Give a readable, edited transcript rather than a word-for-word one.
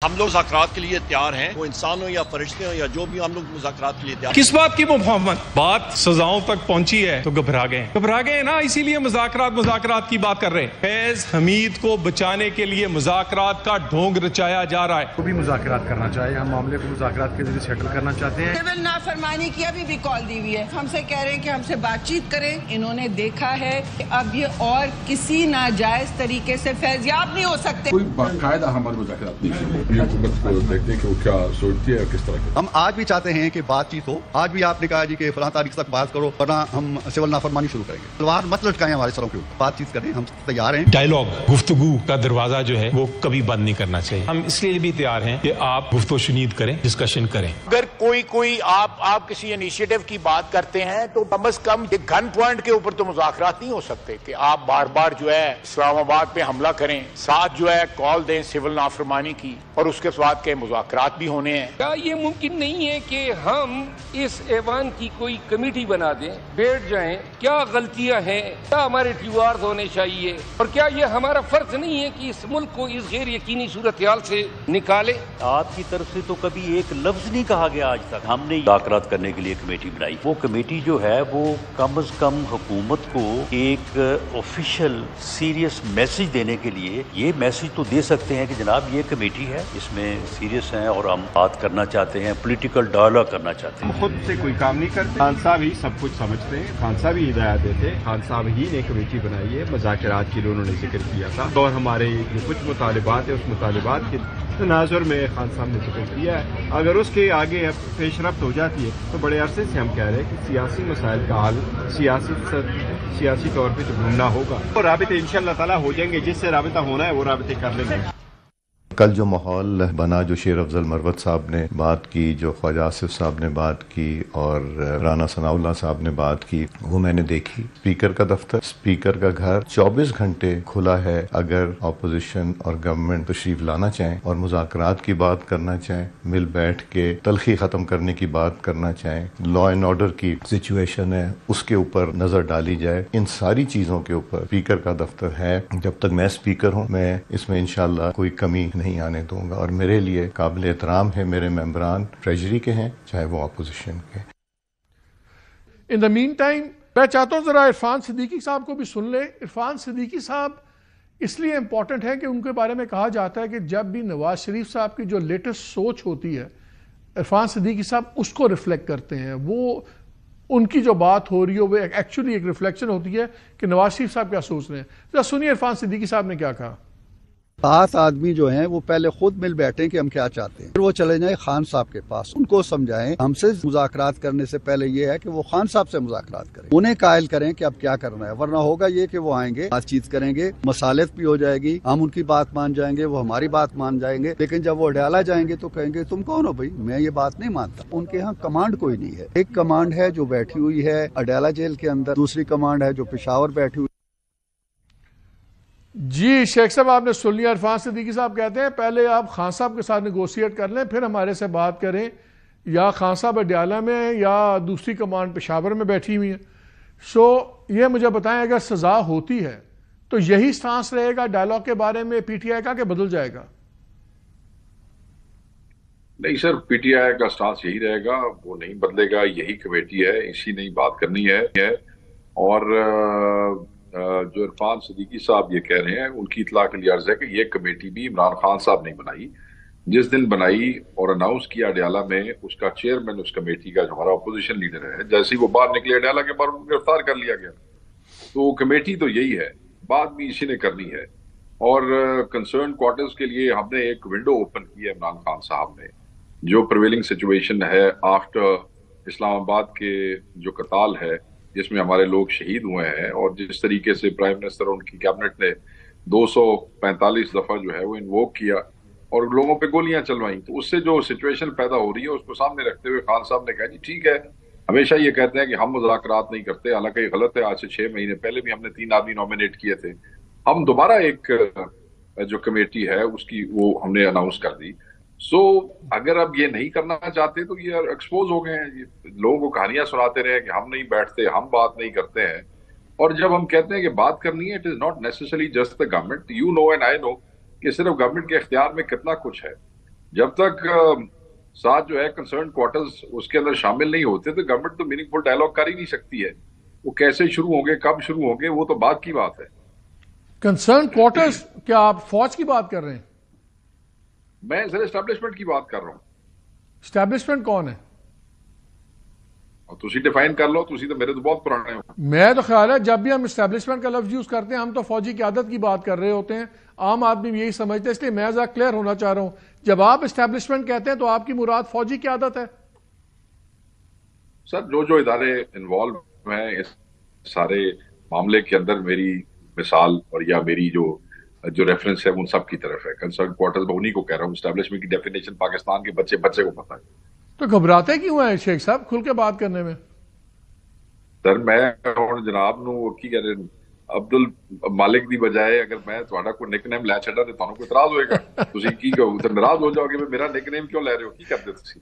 ہم لوگ مذاکرات کے لیے تیار ہیں، وہ انسان ہو یا فرشتے ہو یا جو بھی، ہم لوگ مذاکرات کے لیے تیار ہیں۔ کس بات کی مفاہمت؟ بات سزاؤں تک پہنچی ہے تو گھبرا گئے نا، اسی لیے مذاکرات کی بات کر رہے ہیں۔ فیض حمید کو بچانے کے لیے مذاکرات کا ڈھونگ رچایا جا رہا ہے۔ وہ بھی مذاکرات کرنا چاہے، ہم معاملے کو مذاکرات کے ذریعے سیٹل کرنا چاہتے ہیں۔ سول نافرمانی کی ابھی بھی کال دی ہوئی ہے، ہم سے کہہ رہے ہیں کہ ہم سے بات چیت کریں۔ انہوں نے دیکھا ہے کہ اب یہ اور کسی ناجائز طریقے سے فیضیاب نہیں ہو سکتے۔ کوئی باقاعدہ ہمارے مذاکرات نہیں، حکومت کو دیکھتے ہیں کہ وہ کیا سوچتی ہے اور کس طرح کی۔ ہم آج بھی چاہتے ہیں کہ بات چیت ہو۔ آج بھی آپ نے کہا جی کہ فلاں تاریخ تک بات کرو ورنہ ہم سول نافرمانی شروع کریں گے۔ تلوار مت لٹکائیں ہمارے سروں کے اوپر، بات چیت کریں، ہم تیار ہیں۔ ڈائیلاگ، گفتگو کا دروازہ جو ہے وہ کبھی بند نہیں کرنا چاہیے۔ ہم اس لیے بھی تیار ہیں کہ آپ گفت و شنید کریں، ڈسکشن کریں۔ اگر کوئی آپ کسی انیشیٹو کی بات کرتے ہیں تو کم از کم ایک گن پوائنٹ کے اوپر تو مذاکرات نہیں ہو سکتے کہ آپ بار بار جو ہے اسلام آباد پہ حملہ کریں، ساتھ جو ہے کال دیں سول نافرمانی کی، اور اس کے بعد کے مذاکرات بھی ہونے ہیں۔ کیا یہ ممکن نہیں ہے کہ ہم اس ایوان کی کوئی کمیٹی بنا دیں، بیٹھ جائیں، کیا غلطیاں ہیں، کیا ہمارے ٹیوارز ہونے چاہیے، اور کیا یہ ہمارا فرض نہیں ہے کہ اس ملک کو اس غیر یقینی صورتحال سے نکالے؟ آپ کی طرف سے تو کبھی ایک لفظ نہیں کہا گیا آج تک۔ ہم نے مذاکرات کرنے کے لیے کمیٹی بنائی، وہ کمیٹی جو ہے وہ کم از کم حکومت کو ایک آفیشیل سیریس میسج دینے کے لیے یہ میسج تو دے سکتے ہیں کہ جناب یہ کمیٹی ہے، اس میں سیریس ہیں اور ہم بات کرنا چاہتے ہیں، پولیٹیکل ڈائلاگ کرنا چاہتے ہیں۔ ہم خود سے کوئی کام نہیں کرتے، خان صاحب ہی سب کچھ سمجھتے ہیں، خان صاحب ہی ہدایات دیتے ہیں، خان صاحب ہی نے کمیٹی بنائی ہے۔ مذاکرات کے لیے انہوں نے ذکر کیا تھا اور ہمارے جو کچھ مطالبات ہیں اس مطالبات کے تناظر میں خان صاحب نے ذکر کیا ہے۔ اگر اس کے آگے پیش رفت ہو جاتی ہے تو بڑے عرصے سے ہم کہہ رہے ہیں کہ سیاسی مسائل کا حل سیاسی طور پہ جو ڈھونڈنا ہوگا، وہ رابطے انشاءاللہ تعالیٰ ہو جائیں گے، جس سے رابطہ ہونا ہے وہ رابطے کر لیں گے۔ کل جو ماحول بنا، جو شیر افضل مروت صاحب نے بات کی، جو خواجہ آصف صاحب نے بات کی اور رانا ثناء اللہ صاحب نے بات کی، وہ میں نے دیکھی۔ اسپیکر کا دفتر، اسپیکر کا گھر 24 گھنٹے کھلا ہے۔ اگر اپوزیشن اور گورنمنٹ تشریف لانا چاہیں اور مذاکرات کی بات کرنا چاہیں، مل بیٹھ کے تلخی ختم کرنے کی بات کرنا چاہیں، لا اینڈ آرڈر کی سچویشن ہے اس کے اوپر نظر ڈالی جائے، ان ساری چیزوں کے اوپر اسپیکر کا دفتر ہے۔ جب تک میں اسپیکر ہوں میں اس میں انشاءاللہ کوئی کمی نہیں آنے دوں گا، اور میرے لیے قابل احترام ہے میرے ممبران ٹریجری کے ہیں چاہے وہ اپوزیشن کے۔ ان دا مین ٹائم میں چاہتا ہوں ذرا عرفان صدیقی صاحب کو بھی سن لیں۔ عرفان صدیقی صاحب اس لیے امپورٹنٹ ہے کہ ان کے بارے میں کہا جاتا ہے کہ جب بھی نواز شریف صاحب کی جو لیٹسٹ سوچ ہوتی ہے، عرفان صدیقی صاحب اس کو ریفلیکٹ کرتے ہیں۔ وہ ان کی جو بات ہو رہی ہے وہ ایکچولی ایک ریفلیکشن ہوتی ہے کہ نواز شریف صاحب کیا سوچ رہے ہیں۔ ذرا سنیے عرفان صدیقی صاحب نے کیا کہا۔ 7 آدمی جو ہیں وہ پہلے خود مل بیٹھیں کہ ہم کیا چاہتے ہیں، پھر وہ چلے جائیں خان صاحب کے پاس، ان کو سمجھائیں ہم سے مذاکرات کرنے سے پہلے یہ ہے کہ وہ خان صاحب سے مذاکرات کریں، انہیں قائل کریں کہ اب کیا کرنا ہے، ورنہ ہوگا یہ کہ وہ آئیں گے، بات چیت کریں گے، مصالحت بھی ہو جائے گی، ہم ان کی بات مان جائیں گے، وہ ہماری بات مان جائیں گے، لیکن جب وہ اڈیالہ جائیں گے تو کہیں گے تم کون ہو بھائی، میں یہ بات نہیں مانتا۔ ان کے ہاں کمانڈ کوئی نہیں ہے، ایک کمانڈ ہے جو بیٹھی ہوئی ہے اڈیالہ جیل کے اندر، دوسری کمانڈ ہے جو پشاور بیٹھی ہوئی۔ جی شیخ صاحب آپ نے سن لیا، عرفان صدیقی صاحب کہتے ہیں پہلے آپ خان صاحب کے ساتھ نیگوشیٹ کر لیں پھر ہمارے سے بات کریں، یا خان صاحب اڈیالہ میں یا دوسری کمانڈ پشاور میں بیٹھی ہوئی ہیں۔ سو یہ مجھے بتائیں اگر سزا ہوتی ہے تو یہی سٹانس رہے گا ڈائلاگ کے بارے میں پی ٹی آئی کا کہ بدل جائے گا؟ نہیں سر، پی ٹی آئی کا سٹانس یہی رہے گا، وہ نہیں بدلے گا، یہی کمیٹی ہے، اسی نے بات کرنی ہے۔ اور جو عرفان صدیقی صاحب یہ کہہ رہے ہیں ان کی اطلاع کے لیے عرض ہے کہ یہ کمیٹی بھی عمران خان صاحب نے بنائی، جس دن بنائی اور اناؤنس کیا اڈیالہ میں، اس کا چیئرمین اس کمیٹی کا جو ہمارا اپوزیشن لیڈر ہے، جیسے ہی وہ باہر نکلے اڈیالہ کے بعد ان کو گرفتار کر لیا گیا۔ تو کمیٹی تو یہی ہے، بات بھی اسی نے کرنی ہے۔ اور کنسرن کوارٹرز کے لیے ہم نے ایک ونڈو اوپن کی ہے عمران خان صاحب نے، جو پریویلنگ سچویشن ہے آفٹر اسلام آباد کے جو قتال ہے جس میں ہمارے لوگ شہید ہوئے ہیں، اور جس طریقے سے پرائم منسٹر اور ان کی کیبنٹ نے 245 دفعہ جو ہے وہ انووک کیا اور لوگوں پہ گولیاں چلوائیں، تو اس سے جو سچویشن پیدا ہو رہی ہے اس کو سامنے رکھتے ہوئے خان صاحب نے کہا جی ٹھیک ہے، ہمیشہ یہ کہتے ہیں کہ ہم مذاکرات نہیں کرتے، حالانکہ یہ غلط ہے۔ آج سے 6 مہینے پہلے بھی ہم نے 3 آدمی نومینیٹ کیے تھے، ہم دوبارہ ایک جو کمیٹی ہے اس کی وہ ہم نے اناؤنس کر دی۔ سو اگر اب یہ نہیں کرنا چاہتے تو یہ ایکسپوز ہو گئے ہیں، لوگوں کو کہانیاں سناتے رہے کہ ہم نہیں بیٹھتے، ہم بات نہیں کرتے ہیں۔ اور جب ہم کہتے ہیں کہ بات کرنی ہے، it is not necessary just the government, you know and I know کہ صرف گورنمنٹ کے اختیار میں کتنا کچھ ہے۔ جب تک ساتھ جو ہے کنسرن کوارٹرز اس کے اندر شامل نہیں ہوتے تو گورنمنٹ تو میننگ فل ڈائلاگ کر ہی نہیں سکتی ہے. وہ کیسے شروع ہوں گے، کب شروع ہوں گے، وہ تو بعد کی بات ہے. کنسرن کوارٹرز کیا آپ فوج کی بات کر رہے ہیں؟ میں سر اسٹیبلشمنٹ کی بات کر رہا ہوں. اسٹیبلشمنٹ کون ہے؟ اور تسی ڈیفائن کر لو، تسی تو میرے تو بہت پرانے ہو. میں تو خیال ہے جب بھی ہم اسٹیبلشمنٹ کا لفظ یوز کرتے ہیں ہم تو فوجی قیادت کی بات کر رہے ہوتے ہیں. عام آدمی بھی یہی سمجھتے ہیں، اس لیے میں ذرا کلیئر ہونا چاہ رہا ہوں. جب آپ اسٹیبلشمنٹ کہتے ہیں تو آپ کی مراد فوجی قیادت ہے؟ سر جو ادارے انوالو ہیں اس سارے معاملے کے اندر، میری مثال اور یا میری جو ریفرنس ہے ان سب کی طرف ہے. کنسرن کوارٹرز میں انہی کو کہہ رہا ہوں. اسٹیبلشمنٹ کی ڈیفینیشن پاکستان کے بچے کو پتہ ہے. تو گھبراتے کیوں ہیں شیخ صاحب کھل کے بات کرنے میں؟ سر میں جناب نو کی کہہ رہے عبد المالک دی بجائے اگر میں تہاڈا کوئی نک نیم لے چھڈا تے تانوں کوئی اعتراض ہوئے گا. تسی کی کہو تے ناراض ہو جاؤ گے میرا نک نیم کیوں لے رہے ہو، کی کرتے تسی؟